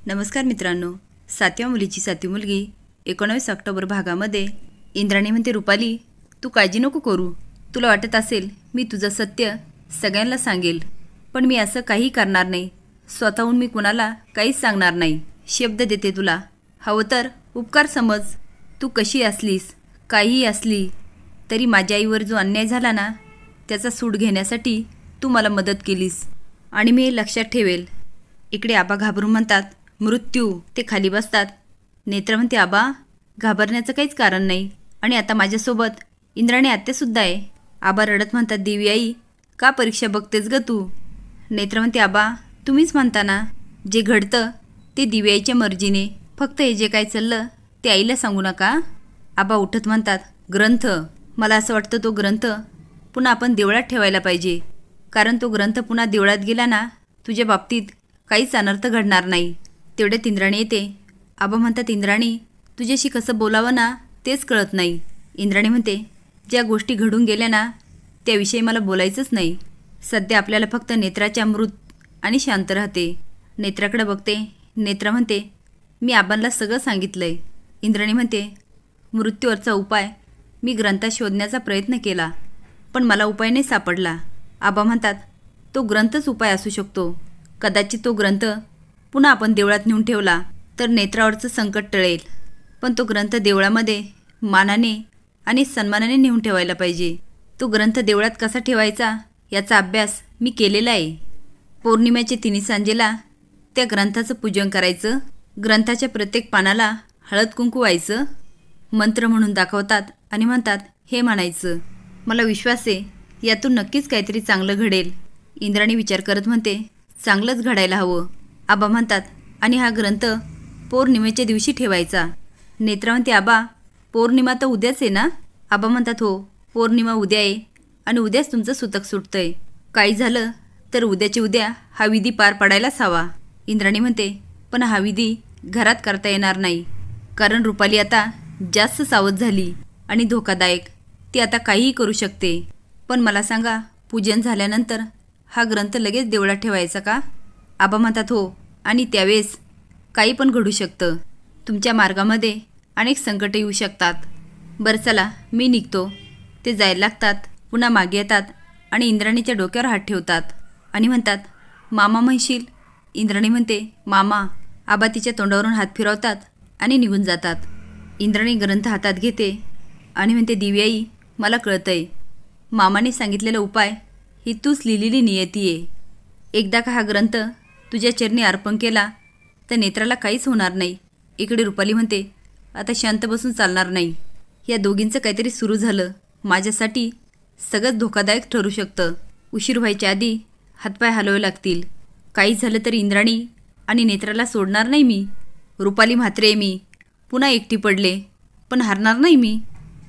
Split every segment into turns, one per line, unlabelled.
नमस्कार मित्रांनो, 7व्या मुलीची 7वी मुलगी 19 ऑक्टोबर भागामध्ये इंद्राणी म्हणते, रुपाली तू काळजी नको करू. तुला वाटत असेल मी तुझं सत्य सगळ्यांना सांगेल, पण मी असं काही करणार नाही. स्वतःहून मी कुणाला काहीच सांगणार नाही. शब्द देते तुला. हवं तर उपकार समज. तू कशी असलीस, काहीही असली तरी माझ्या आईवर जो अन्याय झाला ना, त्याचा सूड घेण्यासाठी तू मला मदत केलीस आणि मी हे लक्षात ठेवेल. इकडे आबा घाबरून म्हणतात, मृत्यू. ते खाली बसतात. नेत्र म्हणते, आबा घाबरण्याचं काहीच कारण नाही आणि आता माझ्यासोबत इंद्राणी आत्यासुद्धा आहे. आबा रडत म्हणतात, देवी आई का परीक्षा बघतेस ग तू. नेत्र म्हणते, आबा तुम्हीच म्हणता ना, जे घडतं ते दिवी आईच्या मर्जीने. फक्त हे जे काय चाललं ते आईला सांगू नका. आबा उठत म्हणतात, ग्रंथ. मला असं वाटतं तो ग्रंथ पुन्हा आपण देवळात ठेवायला पाहिजे, कारण तो ग्रंथ पुन्हा देवळात गेला ना, तुझ्या बाबतीत काहीच अनर्थ घडणार नाही. तेवढ्यात इंद्राणी येते. आबा म्हणतात, इंद्राणी तुझ्याशी कसं बोलावं ना तेच कळत नाही. इंद्राणी म्हणते, ज्या गोष्टी घडून गेल्या ना त्याविषयी मला बोलायचंच नाही. सध्या आपल्याला फक्त नेत्राच्या मृत आणि शांत राहते. नेत्राकडे बघते. नेत्र म्हणते, मी आबांना सगळं सांगितलंय. इंद्राणी म्हणते, मृत्यूवरचा उपाय मी ग्रंथात शोधण्याचा प्रयत्न केला, पण मला उपाय नाही सापडला. आबा म्हणतात, तो ग्रंथच उपाय असू शकतो. कदाचित तो ग्रंथ पुन्हा आपण देवळात नेऊन ठेवला तर नेत्रावरचं संकट टळेल, पण तो ग्रंथ देवळामध्ये मानाने आणि सन्मानाने नेऊन ठेवायला पाहिजे. तो ग्रंथ देवळात कसा ठेवायचा याचा अभ्यास मी केलेला आहे. पौर्णिमेच्या तिन्ही सांजेला त्या ग्रंथाचं पूजन करायचं. ग्रंथाच्या प्रत्येक पानाला हळद कुंकू व्हायचं. मंत्र म्हणून दाखवतात आणि म्हणतात, हे म्हणायचं. मला विश्वास आहे यातून नक्कीच काहीतरी चांगलं घडेल. इंद्राणी विचार करत म्हणते, चांगलंच घडायला हवं. आबा म्हणतात, आणि हा ग्रंथ पौर्णिमेच्या दिवशी ठेवायचा. नेत्रा म्हणते, आबा पौर्णिमा तर उद्याच आहे ना. आबा म्हणतात, हो पौर्णिमा उद्या आहे आणि उद्याच तुमचं सुतक सुटतंय. काही झालं तर उद्याच्या उद्या हा विधी पार पडायलाच हवा. इंद्राणी म्हणते, पण हा विधी घरात करता येणार नाही, कारण रुपाली आता जास्त सावध झाली आणि धोकादायक. ती आता काहीही करू शकते. पण मला सांगा, पूजन झाल्यानंतर हा ग्रंथ लगेच देवळात ठेवायचा का. आबा म्हणतात, हो, आणि त्यावेळेस काही पण घडू शकतं. तुमच्या मार्गामध्ये अनेक संकटे येऊ शकतात. बरं चला मी निघतो. ते जायला लागतात. पुन्हा मागे येतात आणि इंद्राणीच्या डोक्यावर हात ठेवतात आणि म्हणतात, मामा म्हणशील. इंद्राणी म्हणते, मामा. आबा तिच्या तोंडावरून हात फिरवतात आणि निघून जातात. इंद्राणी ग्रंथ हातात घेते आणि म्हणते, दिवी आई मला कळतंय. मामाने सांगितलेला उपाय ही तूच लिहिलेली नियती आहे. एकदा का हा ग्रंथ तुझ्या चरणी अर्पण केला तर नेत्राला काहीच होणार नाही. इकडे रुपाली म्हणते, आता शांत बसून चालणार नाही. या दोघींचं काहीतरी सुरू झालं. माझ्यासाठी सगळंच धोकादायक ठरू शकतं. उशीर व्हायच्या आधी हातपाय हलवावे लागतील. काही झालं तरी इंद्राणी आणि नेत्राला सोडणार नाही मी. रुपाली म्हात्रे आहे मी. पुन्हा एकटी पडले, पण हारणार नाही मी.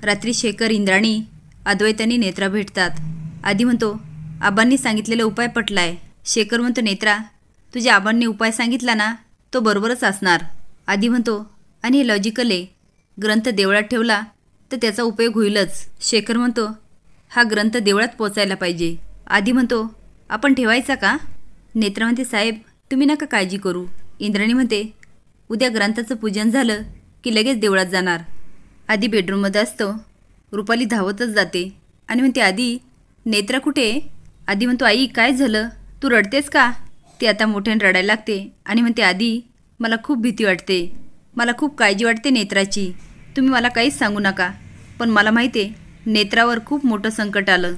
रात्री शेखर, इंद्राणी, अद्वैत आणि नेत्रा भेटतात. आधी म्हणतो, आबांनी सांगितलेला उपाय पटलाय. शेखर म्हणतो, नेत्रा तुझ्या आबांनी उपाय सांगितला ना तो बरोबरच असणार. आधी म्हणतो, आणि हे लॉजिकल आहे. ग्रंथ देवळात ठेवला तर त्याचा उपयोग होईलच. शेखर म्हणतो, हा ग्रंथ देवळात पोचायला पाहिजे. आधी म्हणतो, आपण ठेवायचा का. नेत्रा म्हणते, साहेब तुम्ही नका काळजी करू. इंद्राणी म्हणते, उद्या ग्रंथाचं पूजन झालं की लगेच देवळात जाणार. आधी बेडरूममध्ये असतो. रुपाली धावतच जाते आणि म्हणते, आधी नेत्रा कुठे. आधी म्हणतो, आई काय झालं, तू रडतेस का. ती आता मोठ्याने रडायला लागते आणि म्हणते, आधी मला खूप भीती वाटते. मला खूप काळजी वाटते नेत्राची. तुम्ही मला काहीच सांगू नका, पण मला माहिती आहे नेत्रावर खूप मोठं संकट आलं.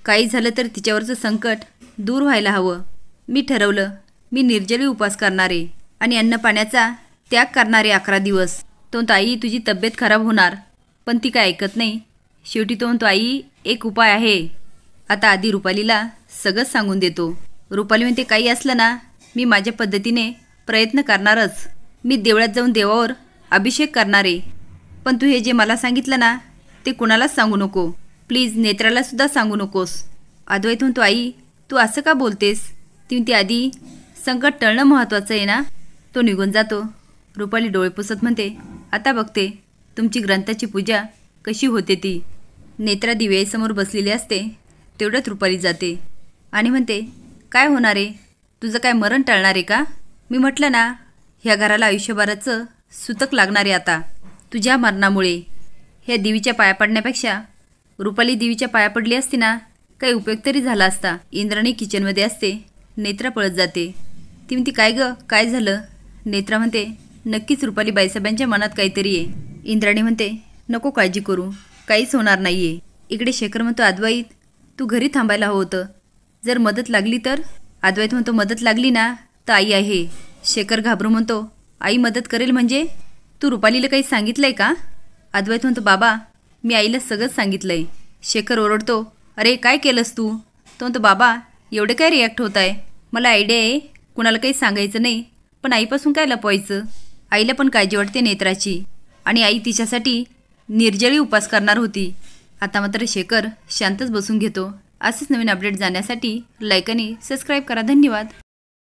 काही झालं तर तिच्यावरचं संकट दूर व्हायला हवं. मी ठरवलं, मी निर्जली उपवास करणारे आणि अन्नपाण्याचा त्याग करणारे 11 दिवस. तो म्हणतो, आई तुझी तब्येत खराब होणार. पण ती काय ऐकत नाही. शेवटी तो म्हणतो, आई एक उपाय आहे. आता आधी रुपालीला सगळंच सांगून देतो. रुपाली म्हणते, काही असलं ना मी माझ्या पद्धतीने प्रयत्न करणारच. मी देवळात जाऊन देवावर अभिषेक करणारे. पण तू हे जे मला सांगितलं ना ते कुणालाच सांगू नको. प्लीज नेत्रालासुद्धा सांगू नकोस. अद्वैत म्हणतो, आई तू असं का बोलतेस. ती म्हणते, आधी संकट टळणं महत्त्वाचं आहे ना. तो निघून जातो. रुपाली डोळे पुसत म्हणते, आता बघते तुमची ग्रंथाची पूजा कशी होते ती. नेत्रा दिव्यासमोर बसलेली असते. तेवढ्यात रुपाली जाते आणि म्हणते, काय होणार आहे. तुझं काय मरण टळणार आहे का. मी म्हटलं ना ह्या घराला आयुष्यभराचं सुतक लागणार आहे आता तुझ्या मरणामुळे. ह्या देवीच्या पाया पडण्यापेक्षा रुपाली देवीच्या पाया पडली असती ना, काही उपयोग तरी झाला असता. इंद्राणी किचनमध्ये असते. नेत्रा पळत जाते. ती म्हणते, काय ग, काय झालं? नेत्रा म्हणते, नक्कीच रुपाली बाईसाहेबांच्या मनात काहीतरी आहे. इंद्राणी म्हणते, नको काळजी करू, काहीच होणार नाही आहे. इकडे शेखर म्हणतो, अद्वैत तू घरी थांबायला हवं होतं. जर मदत लागली तर? अद्वैत म्हणतो, मदत लागली ना तर आई आहे. शेखर घाबरून म्हणतो, आई मदत करेल म्हणजे? तू रुपालीला काही सांगितलं आहे का? अद्वैत म्हणतो, बाबा मी आईला सगळंच सांगितलं आहे. शेखर ओरडतो, अरे काय केलंस तू? तो म्हणतो, बाबा एवढे काय रिॲक्ट होत आहे? मला आयडिया आहे, कुणाला काही सांगायचं नाही, पण आईपासून काय लपवायचं? आईला पण काळजी वाटते नेत्राची, आणि आई तिच्यासाठी निर्जळी उपास करणार होती. आता मात्र शेखर शांतच बसून घेतो. असेच नवीन अपडेट जाण्यासाठी लाईक आणि सबस्क्राईब करा. धन्यवाद.